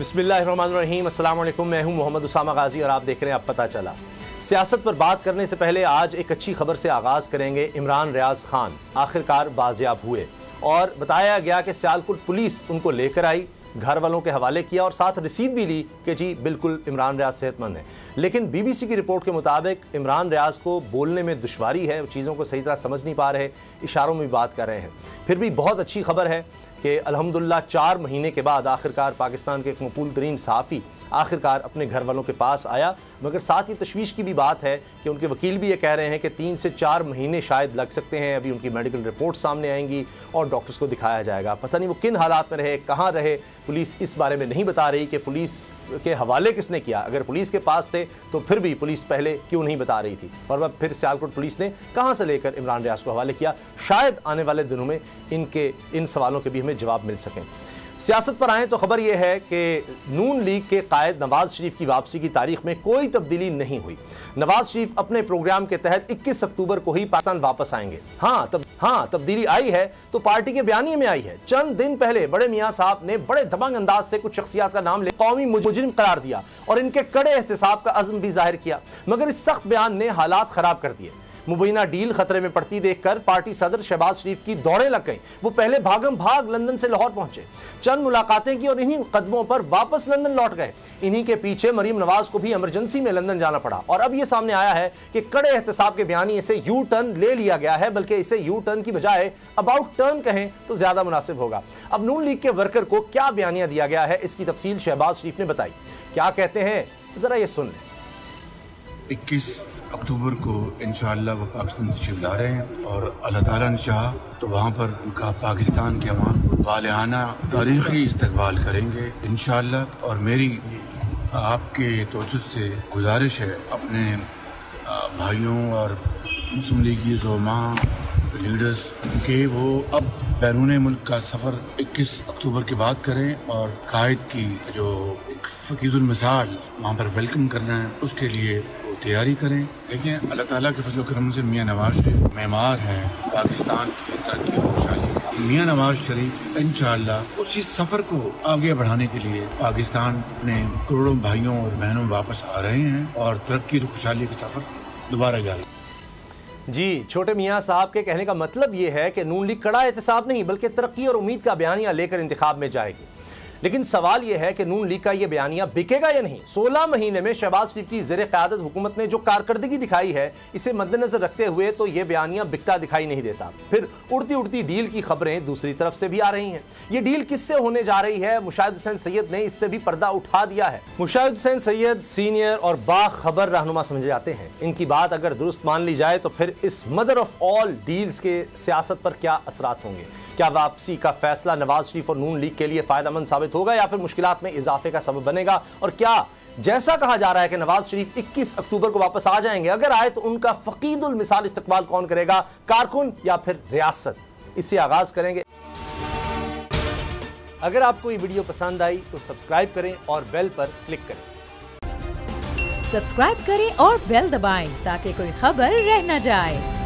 बिस्मिल्लाहिर्रहमानिर्रहीम, अस्सलाम वालेकुम। मैं हूं मोहम्मद उसामा गाजी और आप देख रहे हैं अब पता चला। सियासत पर बात करने से पहले आज एक अच्छी खबर से आगाज़ करेंगे। इमरान रियाज खान आखिरकार बाजियाब हुए और बताया गया कि सियालकोट पुलिस उनको लेकर आई, घर वालों के हवाले किया और साथ रसीद भी ली कि जी बिल्कुल इमरान रियाज सेहतमंद है। लेकिन बीबीसी की रिपोर्ट के मुताबिक इमरान रियाज को बोलने में दुश्वारी है, चीज़ों को सही तरह समझ नहीं पा रहे, इशारों में भी बात कर रहे हैं। फिर भी बहुत अच्छी खबर है कि अल्हम्दुलिल्लाह 4 महीने के बाद आखिरकार पाकिस्तान के एक मकबूल तरीन सहाफ़ी आखिरकार अपने घर वालों के पास आया। मगर साथ ही तशवीश की भी बात है कि उनके वकील भी ये कह रहे हैं कि 3 से 4 महीने शायद लग सकते हैं। अभी उनकी मेडिकल रिपोर्ट सामने आएंगी और डॉक्टर्स को दिखाया जाएगा। पता नहीं वो किन हालात में रहे, कहाँ रहे, पुलिस इस बारे में नहीं बता रही कि पुलिस के हवाले किसने किया। अगर पुलिस के पास थे तो फिर भी पुलिस पहले क्यों नहीं बता रही थी, और वह फिर सियालकोट पुलिस ने कहाँ से लेकर इमरान रियाज को हवाले किया। शायद आने वाले दिनों में इन सवालों के भी हमें जवाब मिल सकें। सियासत पर आएँ तो खबर यह है कि नून लीग के कायद नवाज शरीफ की वापसी की तारीख में कोई तब्दीली नहीं हुई। नवाज शरीफ अपने प्रोग्राम के तहत 21 अक्टूबर को ही पाकिस्तान वापस आएंगे। तब्दीली आई है तो पार्टी के बयानिए में आई है। चंद दिन पहले बड़े मियां साहब ने बड़े दबंग अंदाज से कुछ शख्सियात का नाम ले कौमी मुजरिम करार दिया और इनके कड़े एहतसाब का अज़्म भी जाहिर किया, मगर इस सख्त बयान ने हालात खराब कर दिए। मुबैना डील खतरे में पड़ती देखकर पार्टी सदर शहबाज शरीफ की दौड़ें लग गई। वो पहले भागम भाग लंदन से लाहौर पहुंचे, चंद मुलाकातें की और इन्हीं कदमों पर वापस लंदन लौट गए। इन्हीं के पीछे मरीम नवाज को भी इमरजेंसी में लंदन जाना पड़ा और अब यह सामने आया है कि कड़े एहतसाब के बयानी से यू टर्न ले लिया गया है, बल्कि इसे यू टर्न की बजाय अबाउट टर्न कहें तो ज्यादा मुनासिब होगा। अब नून लीग के वर्कर को क्या बयानिया दिया गया है, इसकी तफसील शहबाज शरीफ ने बताई। क्या कहते हैं जरा ये सुन लें। 21 अक्टूबर को इंशाअल्लाह वो पाकिस्तान तशरीफ ला रहे हैं और अल्लाह ताला ने चाहा तो वहाँ पर उनका पाकिस्तान के अवाम वालियाना तारीख़ी इस्तकबाल करेंगे इंशाअल्लाह। और मेरी आपके तवज्जुह से गुजारिश है अपने भाइयों और मुस्लिम लीगी ज़ोमा लीडर्स के वो अब बैरून मुल्क का सफ़र 21 अक्टूबर के बाद करें और कायद की जो फ़कीरुल मिसाल वहाँ पर वेलकम करना है उसके लिए वो तैयारी करें। देखिए अल्लाह ताला के फजल करम से मियाँ नवाज शरीफ मेमार हैं पाकिस्तान की तरक्की और खुशहाली। मियाँ नवाज शरीफ इंशाअल्लाह उसी सफ़र को आगे बढ़ाने के लिए पाकिस्तान में करोड़ों भाइयों और बहनों वापस आ रहे हैं और तरक्की और खुशहाली का सफ़र दोबारा जारी। जी, छोटे मियाँ साहब के कहने का मतलब ये है कि नून लीग कड़ा एहतसाब नहीं बल्कि तरक्की और उम्मीद का बयानिया लेकर इंतखाब में जाएगी। लेकिन सवाल यह है कि नून लीग का यह बयानिया बिकेगा या नहीं। 16 महीने में शहबाज शरीफ की ज़ेरे क़यादत हुकूमत ने जो कारकर्दगी दिखाई है, इसे मद्देनजर रखते हुए तो यह बयानिया बिकता दिखाई नहीं देता। फिर उड़ती उड़ती डील की खबरें दूसरी तरफ से भी आ रही हैं। ये डील किससे होने जा रही है, मुशाहिद हुसैन सैयद ने इससे भी पर्दा उठा दिया है। मुशाहिद हुसैन सैयद सीनियर और बाखबर रहनुमा समझे जाते हैं। इनकी बात अगर दुरुस्त मान ली जाए तो फिर इस मदर ऑफ ऑल डील्स के सियासत पर क्या असरात होंगे। क्या वापसी का फैसला नवाज शरीफ और नून लीग के लिए फ़ायदेमंद साबित होगा या फिर मुश्किलात में इजाफे का सबब बनेगा। और क्या जैसा कहा जा रहा है कि नवाज शरीफ 21 अक्टूबर को वापस आ जाएंगे, अगर आए तो उनका फकीदुल मिसाल इस्तकबाल कौन करेगा, कारकुन या फिर रियासत। इससे आगाज करेंगे। अगर आपको ये वीडियो पसंद आई तो सब्सक्राइब करें और बेल पर क्लिक करें। सब्सक्राइब करें और बेल दबाएं ताकि कोई खबर रह न जाए।